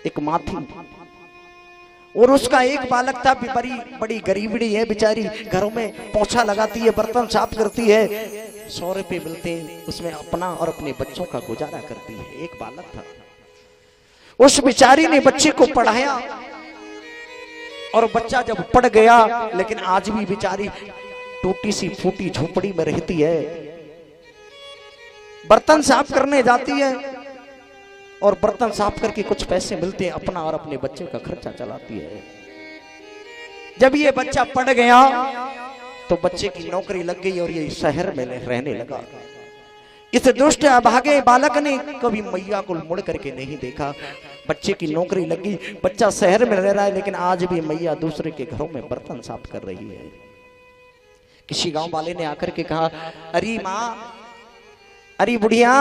एक माँ थी और उसका एक बालक था। बड़ी बड़ी गरीबड़ी है बेचारी, घरों में पोछा लगाती है, बर्तन साफ करती है, 100 रुपये मिलते हैं, उसमें अपना और अपने बच्चों का गुजारा करती है। एक बालक था, उस बेचारी ने बच्चे को पढ़ाया और बच्चा जब पढ़ गया, लेकिन आज भी बेचारी टूटी सी फूटी झोपड़ी में रहती है, बर्तन साफ करने जाती है और बर्तन साफ करके कुछ पैसे मिलते हैं, अपना और अपने बच्चे का खर्चा चलाती है। जब ये बच्चा पढ़ गया तो बच्चे की नौकरी लग गई और ये शहर में रहने लगा। इस दुष्ट अभागे बालक ने कभी मैया को मुड़ करके नहीं देखा। बच्चे की नौकरी लग गई, बच्चा शहर में रह रहा है, लेकिन आज भी मैया दूसरे के घरों में बर्तन साफ कर रही है। किसी गांव वाले ने आकर के कहा, अरे माँ, अरे बुढ़िया,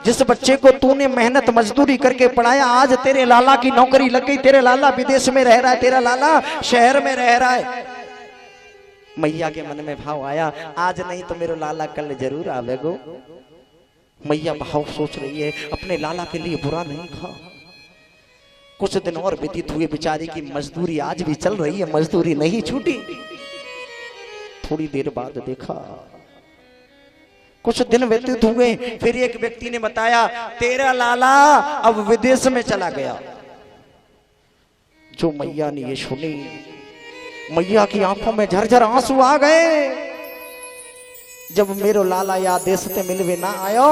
जिस बच्चे को तूने मेहनत मजदूरी करके पढ़ाया, आज तेरे लाला की नौकरी लग गई, तेरे लाला विदेश में रह रहा है, तेरा लाला शहर में रह रहा है। मैया के मन में भाव आया, आज नहीं तो मेरे लाला कल जरूर आवेगो। मैया भाव सोच रही है, अपने लाला के लिए बुरा नहीं था। कुछ दिन और व्यतीत हुए, बेचारी की मजदूरी आज भी चल रही है, मजदूरी नहीं छूटी। थोड़ी देर बाद देखा, कुछ दिन व्यतीत हुए, फिर एक व्यक्ति ने बताया, तेरा लाला अब विदेश में चला गया। जो मैया ने ये सुनी, मैया की आंखों में झरझर आंसू आ गए। जब मेरो लाला या देश से मिलवे ना आयो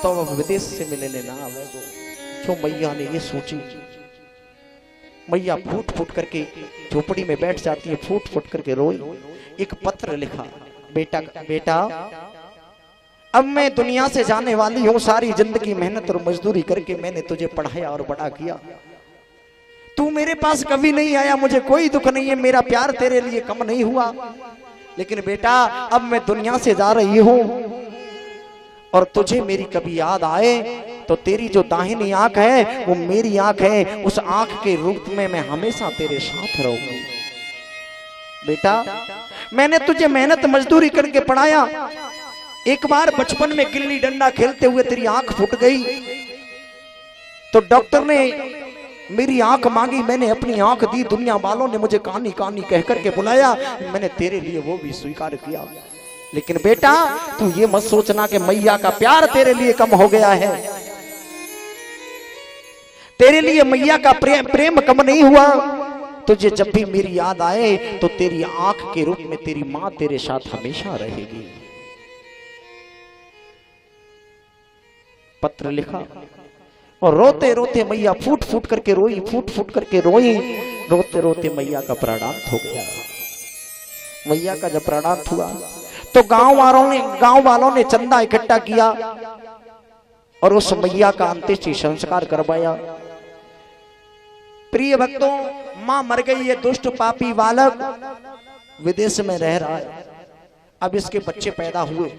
तो अब विदेश से मिलने ना आवेगो। जो मैया ने ये सोची, मैया फूट फूट करके झोपड़ी में बैठ जाती है, फूट फूट करके रोई। एक पत्र लिखा, बेटा बेटा, अब मैं दुनिया से जाने वाली हूँ, सारी जिंदगी मेहनत और मजदूरी करके मैंने तुझे पढ़ाया और बड़ा किया, तू मेरे पास कभी नहीं आया, मुझे कोई दुख नहीं है, मेरा प्यार तेरे लिए कम नहीं हुआ, लेकिन बेटा अब मैं दुनिया से जा रही हूं और तुझे मेरी कभी याद आए तो तेरी जो दाहिनी आंख है वो मेरी आंख है, उस आंख के रूप में मैं हमेशा तेरे साथ रहूंगी। बेटा, मैंने तुझे मेहनत मजदूरी करके पढ़ाया, एक बार बचपन में गिल्ली डंडा खेलते हुए तेरी आंख फूट गई तो डॉक्टर ने मेरी आंख मांगी, मैंने अपनी आंख दी, दुनिया वालों ने मुझे कहानी कहानी कह करके बुलाया, मैंने तेरे लिए वो भी स्वीकार किया। लेकिन बेटा तू ये मत सोचना कि मैया का प्यार तेरे लिए कम हो गया है, तेरे लिए मैया का प्रेम कम नहीं हुआ। तुझे जब भी मेरी याद आए तो तेरी आंख के रूप में तेरी मां तेरे साथ हमेशा रहेगी। पत्र लिखा और रोते रोते मैया फूट फूट करके रोई, फूट फूट करके रोई। रोते रोते मैया का प्राणांत हो गया। मैया का जब प्राणांत हुआ तो गांव वालों ने चंदा इकट्ठा किया और उस मैया का अंत्येष्टि संस्कार करवाया। प्रिय भक्तों, मां मर गई, ये दुष्ट पापी बालक विदेश में रह रहा है। अब इसके बच्चे पैदा हुए,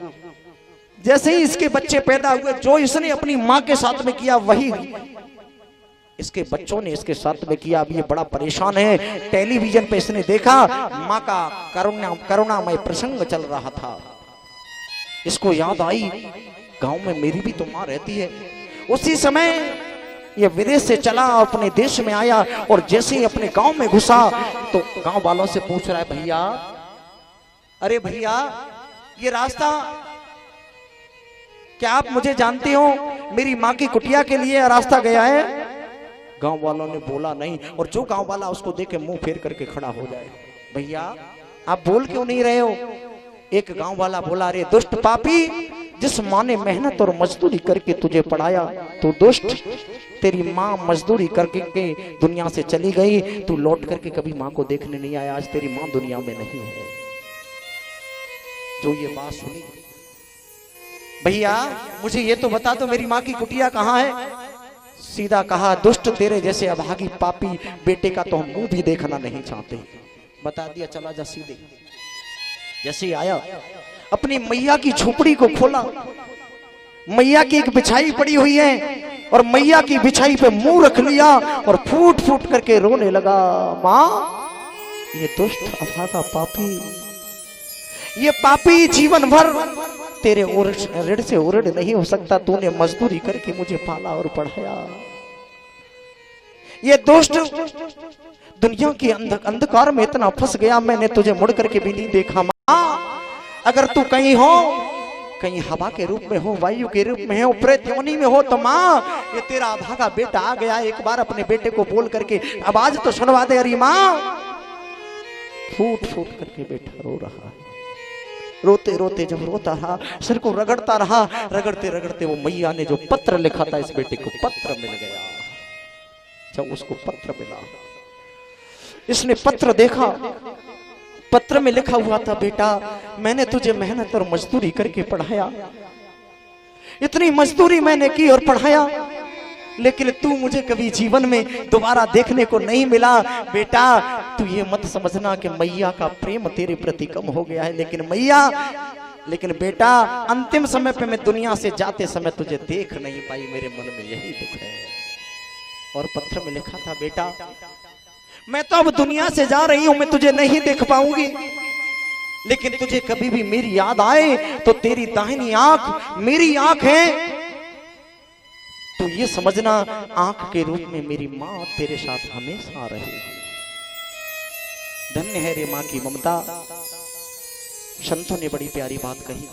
जैसे ही इसके बच्चे पैदा हुए, जो इसने अपनी मां के साथ में किया वही इसके बच्चों ने इसके साथ में किया। अब ये बड़ा परेशान है। टेलीविजन पे इसने देखा मां का करुणामय प्रसंग चल रहा था, इसको याद आई गांव में मेरी भी तो मां रहती है। उसी समय ये विदेश से चला, अपने देश में आया और जैसे ही अपने गांव में घुसा तो गांव वालों से पूछ रहा है, भैया, अरे भैया, ये रास्ता क्या आप मुझे जानते हो? मेरी माँ की कुटिया के लिए रास्ता गया है। गांव वालों ने बोला नहीं, और जो गांव वाला उसको देखे मुंह फेर करके खड़ा हो जाए, भैया आप बोल क्यों नहीं रहे हो? एक गांव वाला बोला, अरे दुष्ट पापी, जिस माँ ने मेहनत और मजदूरी करके तुझे पढ़ाया तो दुष्ट, तेरी माँ मजदूरी करके दुनिया से चली गई, तू लौट करके कभी माँ को देखने नहीं आया, आज तेरी माँ दुनिया में नहीं है। जो ये बात सुनी, भैया मुझे ये तो बता दो मेरी माँ की कुटिया कहाँ है? सीधा कहा, दुष्ट, तेरे जैसे अभागी पापी बेटे का तो हम मुंह भी देखना नहीं चाहते। बता दिया, चला जा सीधे। जैसे ही आया, अपनी मैया की झोपड़ी को खोला, मैया की एक बिछाई पड़ी हुई है और मैया की बिछाई पे मुंह रख लिया और फूट फूट करके रोने लगा। माँ, ये दुष्ट अभागा पापी, ये पापी जीवन भर तेरे ऋण से ऋण नहीं हो सकता, तूने मजदूरी करके मुझे पाला और पढ़ाया। ये दुष्ट दुनिया के अंधकार में इतना फंस गया, मैंने तुझे मुड़ करके भी नहीं देखा माँ। अगर तू कहीं हो, कहीं हवा के रूप में हो, वायु के रूप में हो, प्रेत योनि में हो, तो माँ ये तेरा अभागा बेटा आ गया। एक बार अपने बेटे को बोल करके आवाज तो सुनवा दे। अरे माँ, फूट फूट करके बेटा रो रहा है। रोते रोते जब रोता रहा, सिर को रगड़ता रहा, रगड़ते रगड़ते वो मैया ने जो पत्र लिखा था इस बेटे को पत्र मिल गया। जब उसको पत्र मिला, इसने पत्र देखा, पत्र में लिखा हुआ था, बेटा मैंने तुझे मेहनत और मजदूरी करके पढ़ाया, इतनी मजदूरी मैंने की और पढ़ाया, लेकिन तू मुझे कभी जीवन में दोबारा देखने को नहीं मिला। बेटा तू ये मत समझना कि मैया का प्रेम तेरे प्रति कम हो गया है, लेकिन बेटा अंतिम समय पे मैं दुनिया से जाते समय तुझे देख नहीं पाई, मेरे मन में यही दुख है। और पत्र में लिखा था, बेटा मैं तो अब दुनिया से जा रही हूं, मैं तुझे नहीं देख पाऊंगी, लेकिन तुझे कभी भी मेरी याद आए तो तेरी दाहिनी आंख मेरी आंख है, तो ये समझना आंख के रूप में मेरी मां तेरे साथ हमेशा रहेगी। धन्य है रे मां की ममता। संतों ने बड़ी प्यारी बात कही।